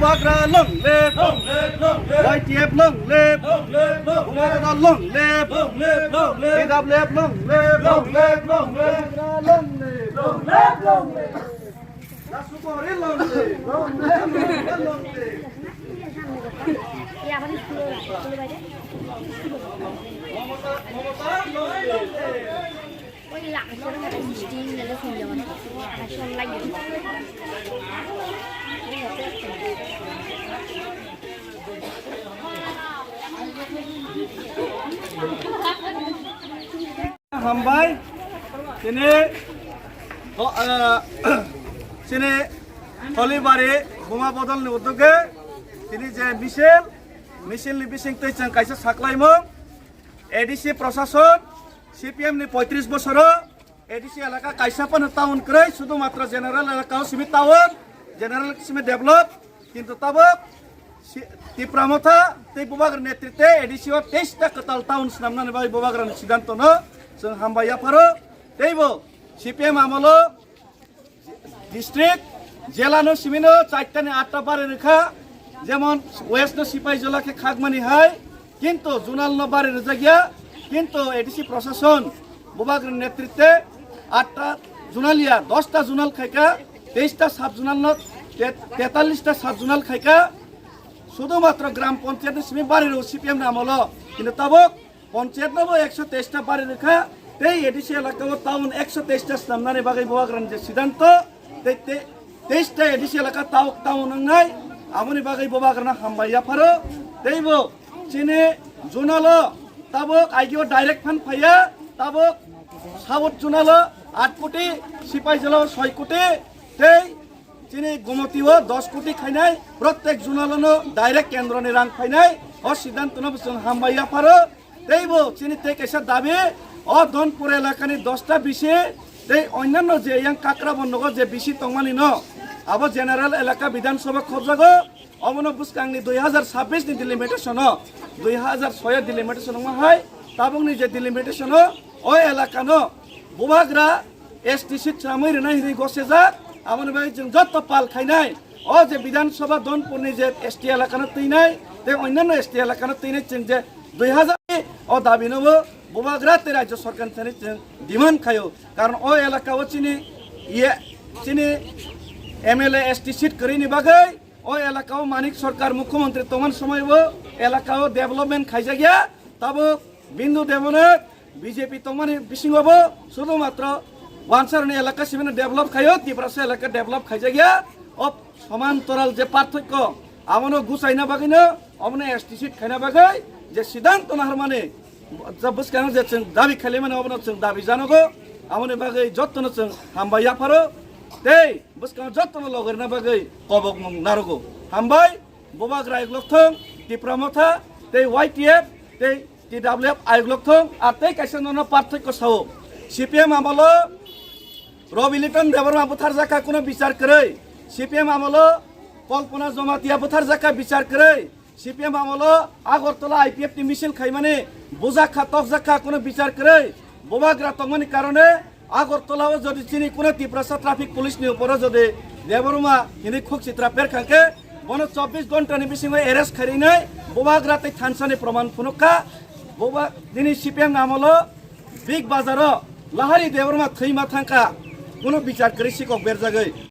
Bubagra long live, YTF long live, Bubagra long live, AWF long live, Bubagra long live, Nasukori long live, long live. Ôi lặng cho nó là steam là nó không giòn là xong lạnh Hambai sini sini Holibari boma bodol ni udoge sini je Michel ni bising tei chang kaisa saklaimong ADC প্রশাসন CPM ni 35 বছর ADC এলাকা কাইসাপন town করে শুধুমাত্র general এলাকাও সীমিত town general সিমে develop কিন্তু তব তীব্রমথা তৈ বুবাগর নেতৃত্বে ADC ও 23টা কতাল টাউন নামনানে বাই বুবাগর সিদ্ধান্ত ন जों हामबाया फारो तैबो CPM আমলো ডিস্ট্রিক্ট জেলানো সিমিনো 4টানি 8টা বারে রেখা যেমন ওয়েস্ট সিপাই জেলাকে খাগমানি হয় কিন্তু জোনাল নবারে রেজাগিয়া কিন্তু ADC প্রশাসন বুবাগর নেতৃত্বে 8টা জোনালিয়া 10টা জোনাল খাইকা 23টা সাব জোনাল 43টা সাব জোনাল খাইকা শুধুমাত্র গ্রাম পঞ্চায়েত সিমি বাড়ির CPM আমলো কিন্তু তবক পঞ্চায়েত নব 123টা বাড়ি রেখা এই ADC এলাকা টাউন 123টা সামনানে বাগাই বুবাগরান যে সিদ্ধান্ত 23টা ADC এলাকা টাউন নাই আমনি বাগাই বুবাগরানা হামবাইয়া ফারো তৈবো চিনে জোনালো তাবক আইগিও ডাইরেক্ট ফান্ড ফাইয়া তাবক সাউথ জোনালো 8 কোটি সিপাই জেলা 6 কোটি তেই চিনি গোমতিও 10 কোটি খাইনাই প্রত্যেক জোনালনো ডাইরেক্ট কেন্দ্রনি রাং ফাইনাই ও সিদ্ধান্ত নবসং হামবাইয়া ফারো তৈবো চিনি তে কেসা দাবি ও ধনপুর এলাকানি 10টা বিশে তেই অন্যান্য যে ইয়াং কাকরা বন্ধগ যে বিশি তংমানি ন আবো জেনারেল এলাকা বিধানসভা খবজাগো অমন বুসকাংনি 2026 নি ডিলিমিটেশন 2006 ডিলিমিটেশন হয় তাবংনি যে ডিলিমিটেশন ও এলাকানো বুবাগরা ST সিট সামই রেনা হিরি গসেজা আমন বাই जों যত পাল খাইনাই ও যে বিধানসভা ধনপুরনি যে ST এলাকানো তৈনাই তে অন্যান্য ST এলাকানো তৈনাই जों যে 2000 ও দাবি নব বুবাগরা তে রাজ্য সরকার থেকে ডিমান্ড খায়ো কারণ ও এলাকাও চিনি MLA ST সিট করিনি বাগাই ও এলাকাও মানিক সরকার মুখ্যমন্ত্রী তমান সময়ও এলাকাও ডেভেলপমেন্ট খাইজা গিয়া তাবো বিন্দু দেবনে বিজেপি তমানি বিসিংব শুধুমাত্র ওয়ানসারনি এলাকা সিমেনে ডেভেলপ খাইও তিব্রাসা এলাকা ডেভেলপ খাইজা গিয়া ও সমান্তরাল যে পার্থক্য আমনো গুছাইনা বাগিনো আমনে ST সিট খাইনা বাগাই যে সিদ্ধান্ত নাহার মানে বুসকানো যে দাবি খালি মানে অবন দাবি জানগো আমনে বাগাই যত্ন হামবাইয়া Faro tei buskang jotno loger na bagay kobok mong narugo hambay bubagra igloktong ti pramotha tei YTF tei TWF igloktong atei kaisa nono পার্থক্য sao CPM আমলো রবিলিটন দেবরমা বুথার জাকা কোনো বিচার করে CPM আমলো কল্পনা জমাতিয়া বুথার জাকা বিচার করে CPM আমলো আগরতলা IPF টি মিছিল খাই মানে বুজা খাতক জাকা কোনো বিচার করে বুবাগ্রা তংমানি কারণে আগরতলাও যদি চিনি কোনো তিব্রাসা ট্রাফিক পুলিশ নি উপরে যদি দেবরমা হিনি খুক চিত্রা পের খাকে বন 24 ঘন্টা নি বিসিং এরেস্ট খারি নাই বুবাগ্রাতে থানসানি প্রমাণ ফুনুকা বুবা দিনি CPM আমলো বিগ বাজার লাহারি দেবরমা থৈমা থাকা কোনো বিচার করি শিকক বের জাগৈ